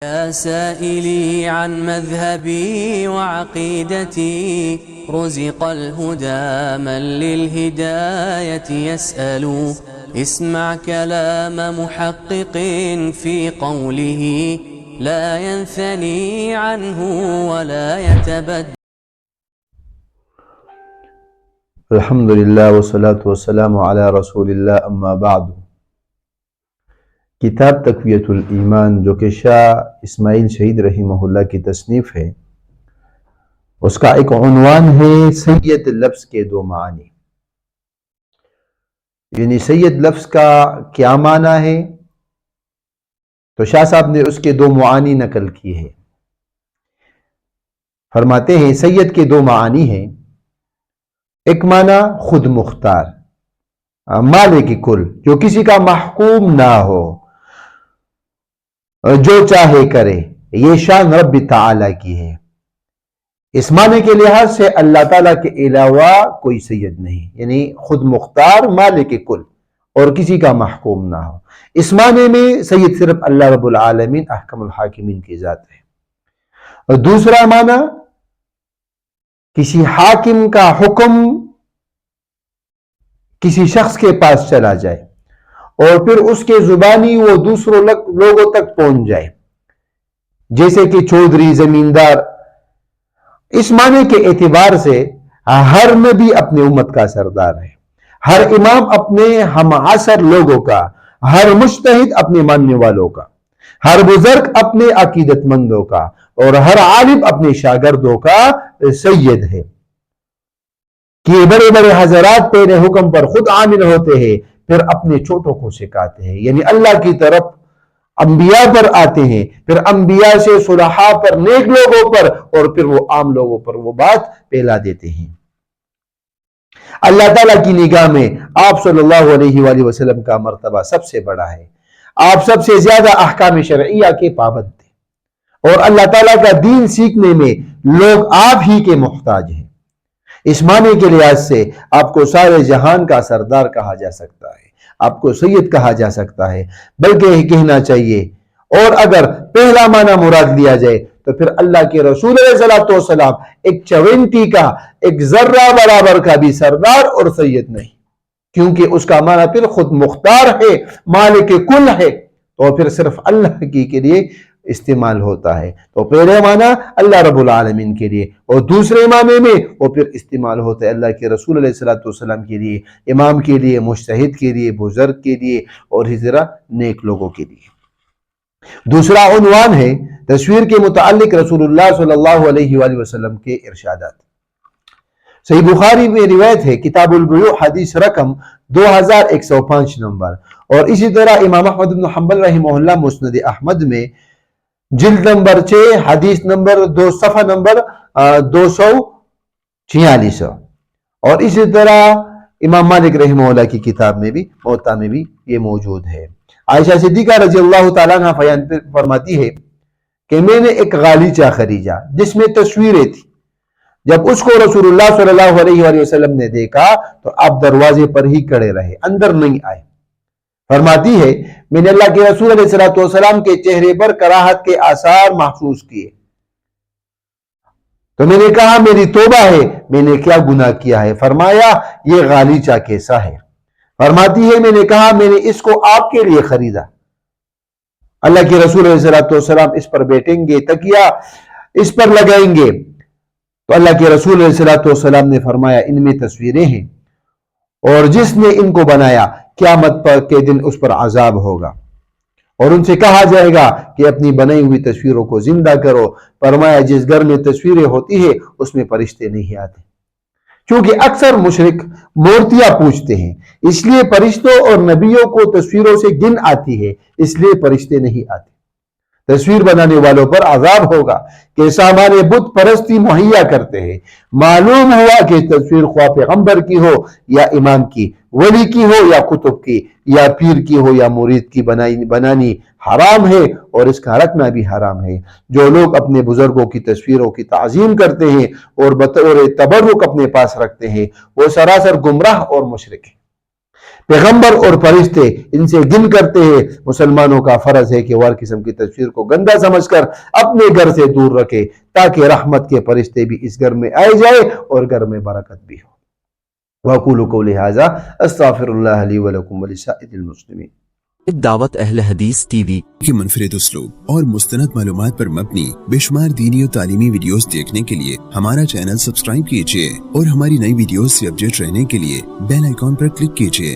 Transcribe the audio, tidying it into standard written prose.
يا سائلي عن مذهبي وعقيدتي رزق الهدى من للهداية يسأل اسمع كلام محقق في قوله لا ينثني عنه ولا يتبدل. الحمد للہ والصلاة والسلام علی رسول اللہ اما بعد. کتاب تقویت الایمان جو کہ شاہ اسماعیل شہید رحمہ اللہ کی تصنیف ہے، اس کا ایک عنوان ہے سید لفظ کے دو معنی. یعنی سید لفظ کا کیا معنی ہے؟ تو شاہ صاحب نے اس کے دو معانی نقل کی ہے. فرماتے ہیں سید کے دو معانی ہیں. ایک معنی خود مختار، مالک کل، جو کسی کا محکوم نہ ہو، جو چاہے کرے. یہ شان رب تعالی کی ہے. اس معنی کے لحاظ سے اللہ تعالیٰ کے علاوہ کوئی سید نہیں، یعنی خود مختار، مالک کل، اور کسی کا محکوم نہ ہو. اس معنی میں سید صرف اللہ رب العالمین احکم الحاکمین کی ذات ہے. اور دوسرا معنی کسی حاکم کا حکم کسی شخص کے پاس چلا جائے اور پھر اس کے زبانی وہ دوسروں لوگوں تک پہنچ جائے، جیسے کہ چودھری، زمیندار. اس معنی کے اعتبار سے ہر نبی اپنے امت کا سردار ہے، ہر امام اپنے ہم عصر لوگوں کا، ہر مجتہد اپنے ماننے والوں کا، ہر بزرگ اپنے عقیدت مندوں کا، اور ہر عالم اپنے شاگردوں کا سید ہے. کہ بڑے بڑے حضرات پہلے حکم پر خود عامل ہوتے ہیں، پھر اپنے چھوٹوں کو سکھاتے ہیں. یعنی اللہ کی طرف انبیاء پر آتے ہیں، پھر انبیاء سے صلحاء پر، نیک لوگوں پر، اور پھر وہ عام لوگوں پر وہ بات پھیلا دیتے ہیں. اللہ تعالیٰ کی نگاہ میں آپ صلی اللہ علیہ وآلہ وسلم کا مرتبہ سب سے بڑا ہے. آپ سب سے زیادہ احکام شرعیہ کے پابند تھے، اور اللہ تعالیٰ کا دین سیکھنے میں لوگ آپ ہی کے محتاج ہیں. اس معنی کے لحاظ سے آپ کو سارے جہان کا سردار کہا جا سکتا ہے، آپ کو سید کہا جا سکتا ہے، بلکہ یہ کہنا چاہیے. اور اگر پہلا معنی مراد لیا جائے تو پھر اللہ کے رسول علیہ السلام ایک چونٹی کا، ایک ذرہ برابر کا بھی سردار اور سید نہیں، کیونکہ اس کا معنی پھر خود مختار ہے، مالک کل ہے، تو پھر صرف اللہ کی کے لیے استعمال ہوتا ہے. تو پہلے معنی اللہ رب العالمین کے لیے، اور دوسرے معنی میں وہ پھر استعمال ہوتا ہے اللہ کے رسول علیہ السلام کے لیے، امام کے لیے، مجتہد کے لیے، بزرگ کے لیے، اور اسی طرح نیک لوگوں کے لیے. دوسرا عنوان ہے تصویر کے متعلق رسول اللہ صلی اللہ علیہ وآلہ وسلم کے ارشادات. صحیح بخاری میں روایت ہے، کتاب البیوع حدیث رقم 2105 نمبر، اور اسی طرح امام احمد بن حنبل رحمہ اللہ مسند احمد میں جلد نمبر 6 حدیث نمبر 2 صفحہ نمبر 246، اور اسی طرح امام مالک رحمہ اللہ کی کتاب میں بھی، موطا میں بھی یہ موجود ہے. عائشہ صدیقہ رضی اللہ تعالیٰ عنہ فرماتی ہے کہ میں نے ایک غالیچہ خریدا جس میں تصویریں تھیں. جب اس کو رسول اللہ صلی اللہ علیہ وآلہ وسلم نے دیکھا تو آپ دروازے پر ہی کھڑے رہے، اندر نہیں آئے. فرماتی ہے میں نے اللہ کے رسول علیہ السلام کے چہرے پر کراہت کے آثار محسوس کیے، تو میں نے کہا میری توبہ ہے، میں نے کیا گناہ کیا ہے؟ فرمایا یہ غالیچہ کیسا ہے؟ فرماتی ہے میں نے کہا میں نے اس کو آپ کے لیے خریدا. اللہ کے رسول علیہ السلام اس پر بیٹھیں گے، تکیہ اس پر لگائیں گے، تو اللہ کے رسول علیہ السلام نے فرمایا ان میں تصویریں ہیں، اور جس نے ان کو بنایا قیامت پر کے دن اس پر عذاب ہوگا. اور ان سے کہا جائے گا کہ اپنی بنائی ہوئی تصویروں کو زندہ کرو. فرمایا جس گھر میں تصویریں ہوتی ہیں اس میں فرشتے نہیں آتے، کیونکہ اکثر مشرک مورتیاں پوجتے ہیں، اس لیے فرشتوں اور نبیوں کو تصویروں سے گن آتی ہے، اس لیے فرشتے نہیں آتے. تصویر بنانے والوں پر عذاب ہوگا کہ سامان بت پرستی مہیا کرتے ہیں. معلوم ہوا کہ تصویر خواہ پیغمبر کی ہو یا امام کی، ولی کی ہو یا کتب کی، یا پیر کی ہو یا مرید کی، بنانی حرام ہے، اور اس کا رکھنا بھی حرام ہے. جو لوگ اپنے بزرگوں کی تصویروں کی تعظیم کرتے ہیں اور بطور تبرک اپنے پاس رکھتے ہیں وہ سراسر گمراہ اور مشرک ہیں. پیغمبر اور فرشتے ان سے گن کرتے ہیں. مسلمانوں کا فرض ہے کہ وہ ہر قسم کی تصویر کو گندا سمجھ کر اپنے گھر سے دور رکھے تاکہ رحمت کے فرشتے بھی اس گھر میں آئے جائے اور گھر میں برکت بھی ہو. وَأَقُولُ قَوْلِي هَذَا أَسْتَغْفِرُ اللَّهَ لِي وَلَكُمْ وَلِسَائِرِ الْمُسْلِمِينَ. دعوت اہل حدیث ٹی وی کی منفرد اسلوب اور مستند معلومات پر مبنی بے شمار دینی اور تعلیمی ویڈیوز دیکھنے کے لیے ہمارا چینل سبسکرائب کیجیے اور ہماری نئی ویڈیوز سے اپڈیٹ رہنے کے لیے بیل آئیکن پر کلک کیجیے.